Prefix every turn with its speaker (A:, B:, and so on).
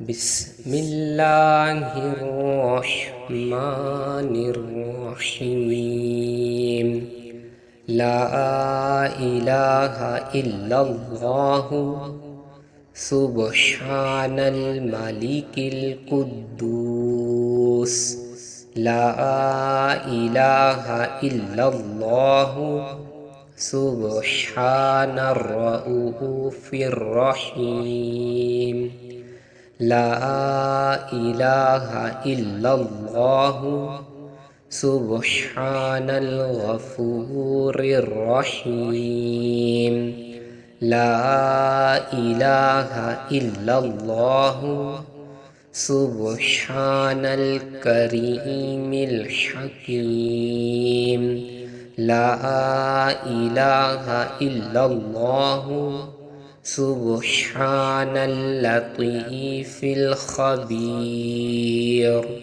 A: बिस्मिल्लाहिर्रहमानिर्रहीम। ला इलाहा इल्लल्लाहु सुब्हानल मलिकिल कुद्दूस। ला इलाहा इल्लल्लाहु सुब्हानर रऊफिर रहीम। ला इलाहा इल्लल्लाहु सुब्हानल गफूरिर रहीम। ला इलाहा इल्लल्लाहु सुब्हानल करीमिल हकीम। ला इलाहा इल्लल्लाहु सुब्हानल लतीफिल खबीर।